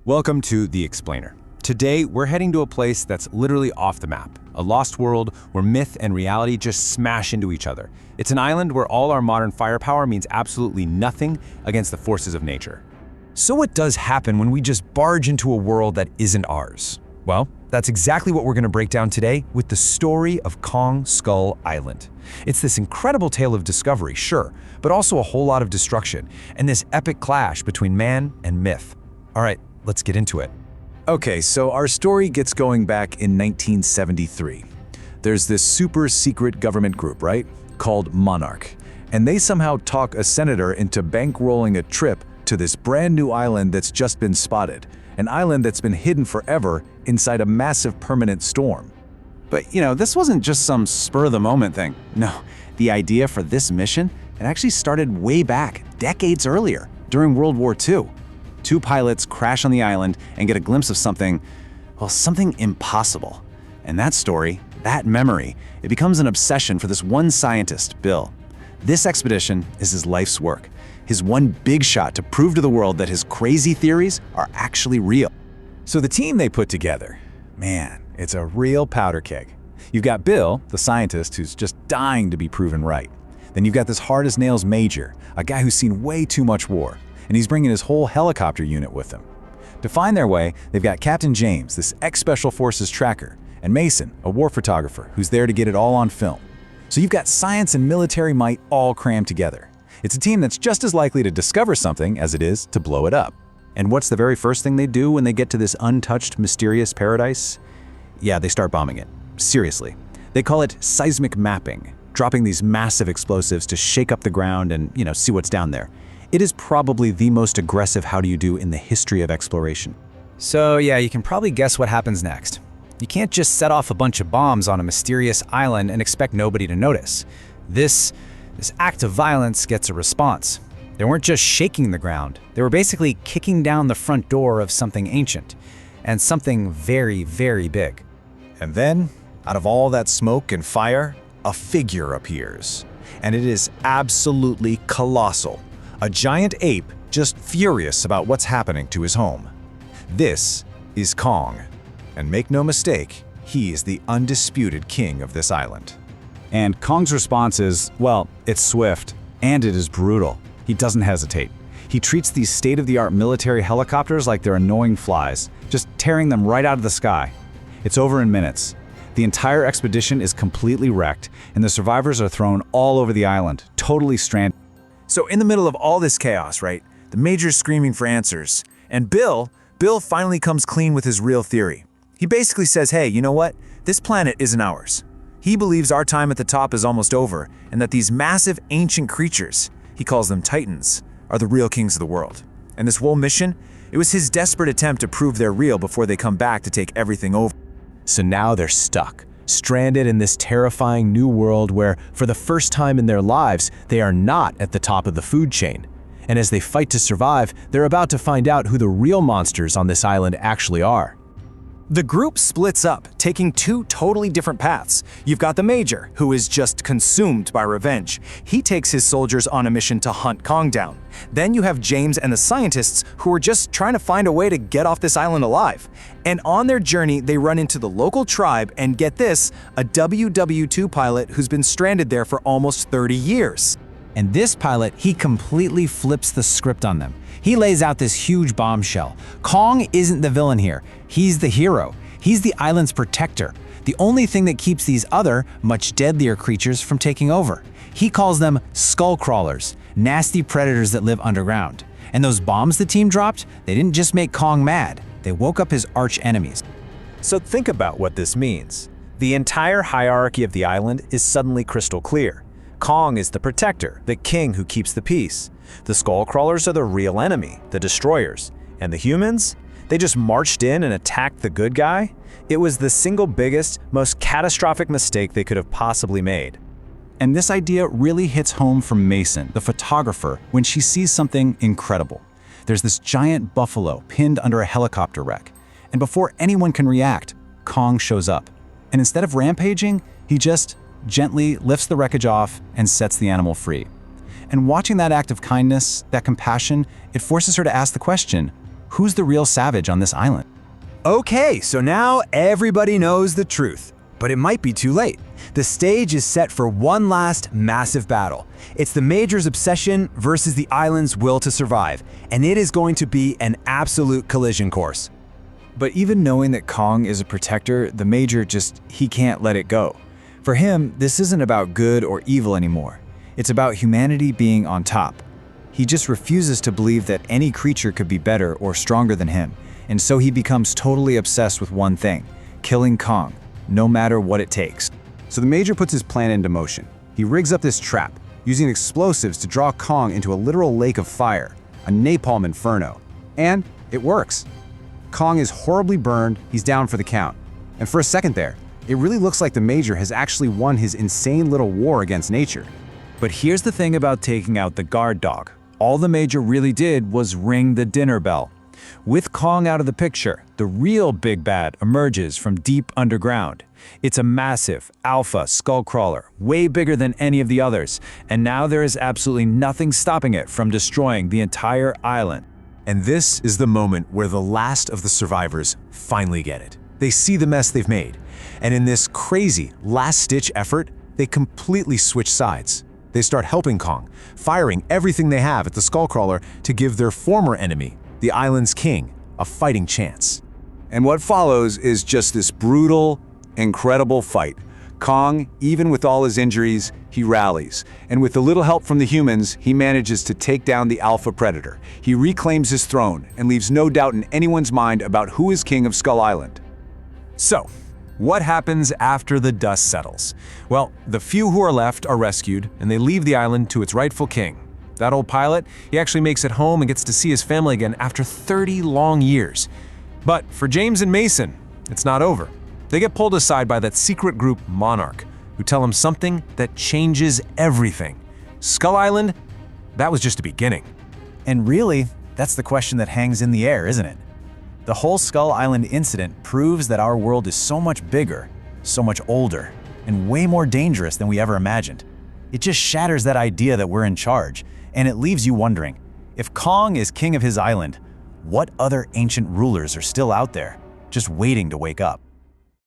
Welcome to The Explainer. Today, we're heading to a place that's literally off the map, a lost world where myth and reality just smash into each other. It's an island where all our modern firepower means absolutely nothing against the forces of nature. So what does happen when we just barge into a world that isn't ours? Well, that's exactly what we're going to break down today with the story of Kong Skull Island. It's this incredible tale of discovery, sure, but also a whole lot of destruction, and this epic clash between man and myth. All right, let's get into it. Okay, so our story gets going back in 1973. There's this super secret government group, right? Called Monarch. And they somehow talk a senator into bankrolling a trip to this brand new island that's just been spotted. An island that's been hidden forever inside a massive permanent storm. But, this wasn't just some spur-of-the-moment thing. No, the idea for this mission, it actually started way back, decades earlier, during World War II. Two pilots crash on the island and get a glimpse of something impossible. And that story, that memory, it becomes an obsession for this one scientist, Bill. This expedition is his life's work, his one big shot to prove to the world that his crazy theories are actually real. So the team they put together, man, it's a real powder keg. You've got Bill, the scientist who's just dying to be proven right. Then you've got this hard-as-nails major, a guy who's seen way too much war, and he's bringing his whole helicopter unit with him. To find their way, they've got Captain James, this ex-Special Forces tracker, and Mason, a war photographer who's there to get it all on film. So you've got science and military might all crammed together. It's a team that's just as likely to discover something as it is to blow it up. And what's the very first thing they do when they get to this untouched, mysterious paradise? Yeah, they start bombing it. Seriously. They call it seismic mapping, dropping these massive explosives to shake up the ground and, see what's down there. It is probably the most aggressive how-do-you-do in the history of exploration. So yeah, you can probably guess what happens next. You can't just set off a bunch of bombs on a mysterious island and expect nobody to notice. This act of violence gets a response. They weren't just shaking the ground. They were basically kicking down the front door of something ancient, and something very, very big. And then, out of all that smoke and fire, a figure appears. And it is absolutely colossal. A giant ape just furious about what's happening to his home. This is Kong. And make no mistake, he is the undisputed king of this island. And Kong's response is, well, it's swift, and it is brutal. He doesn't hesitate. He treats these state-of-the-art military helicopters like they're annoying flies, just tearing them right out of the sky. It's over in minutes. The entire expedition is completely wrecked, and the survivors are thrown all over the island, totally stranded. So in the middle of all this chaos, right, the Major's screaming for answers. And Bill finally comes clean with his real theory. He basically says, hey, you know what? This planet isn't ours. He believes our time at the top is almost over, and that these massive ancient creatures, he calls them titans, are the real kings of the world. And this whole mission, it was his desperate attempt to prove they're real before they come back to take everything over. So now they're stuck, stranded in this terrifying new world where, for the first time in their lives, they are not at the top of the food chain. And as they fight to survive, they're about to find out who the real monsters on this island actually are. The group splits up, taking two totally different paths. You've got the Major, who is just consumed by revenge. He takes his soldiers on a mission to hunt Kong down. Then you have James and the scientists, who are just trying to find a way to get off this island alive. And on their journey, they run into the local tribe and, get this, a WW2 pilot who's been stranded there for almost 30 years. And this pilot, he completely flips the script on them. He lays out this huge bombshell. Kong isn't the villain here. He's the hero. He's the island's protector. The only thing that keeps these other, much deadlier creatures from taking over. He calls them Skullcrawlers, nasty predators that live underground. And those bombs the team dropped, they didn't just make Kong mad. They woke up his arch enemies. So think about what this means. The entire hierarchy of the island is suddenly crystal clear. Kong is the protector, the king who keeps the peace. The Skullcrawlers are the real enemy, the destroyers. And the humans? They just marched in and attacked the good guy? It was the single biggest, most catastrophic mistake they could have possibly made. And this idea really hits home for Mason, the photographer, when she sees something incredible. There's this giant buffalo pinned under a helicopter wreck. And before anyone can react, Kong shows up. And instead of rampaging, he just gently lifts the wreckage off and sets the animal free. And watching that act of kindness, that compassion, it forces her to ask the question, Who's the real savage on this island? Okay, so now everybody knows the truth, but it might be too late. The stage is set for one last massive battle. It's the Major's obsession versus the island's will to survive, and it is going to be an absolute collision course. But even knowing that Kong is a protector, the Major he can't let it go. For him, this isn't about good or evil anymore. It's about humanity being on top. He just refuses to believe that any creature could be better or stronger than him, and so he becomes totally obsessed with one thing: killing Kong, no matter what it takes. So the Major puts his plan into motion. He rigs up this trap, using explosives to draw Kong into a literal lake of fire, a napalm inferno. And it works. Kong is horribly burned, he's down for the count. And for a second there, it really looks like the Major has actually won his insane little war against nature. But here's the thing about taking out the guard dog. All the Major really did was ring the dinner bell. With Kong out of the picture, the real big bad emerges from deep underground. It's a massive, alpha Skullcrawler, way bigger than any of the others, and now there is absolutely nothing stopping it from destroying the entire island. And this is the moment where the last of the survivors finally get it. They see the mess they've made, and in this crazy last-ditch effort, they completely switch sides. They start helping Kong, firing everything they have at the Skullcrawler to give their former enemy, the island's king, a fighting chance. And what follows is just this brutal, incredible fight. Kong, even with all his injuries, he rallies. And with a little help from the humans, he manages to take down the alpha predator. He reclaims his throne and leaves no doubt in anyone's mind about who is king of Skull Island. So, what happens after the dust settles? Well, the few who are left are rescued, and they leave the island to its rightful king. That old pilot, he actually makes it home and gets to see his family again after 30 long years. But for James and Mason, it's not over. They get pulled aside by that secret group Monarch, who tell them something that changes everything. Skull Island, that was just a beginning. And really, that's the question that hangs in the air, isn't it? The whole Skull Island incident proves that our world is so much bigger, so much older, and way more dangerous than we ever imagined. It just shatters that idea that we're in charge, and it leaves you wondering, if Kong is king of his island, what other ancient rulers are still out there, just waiting to wake up?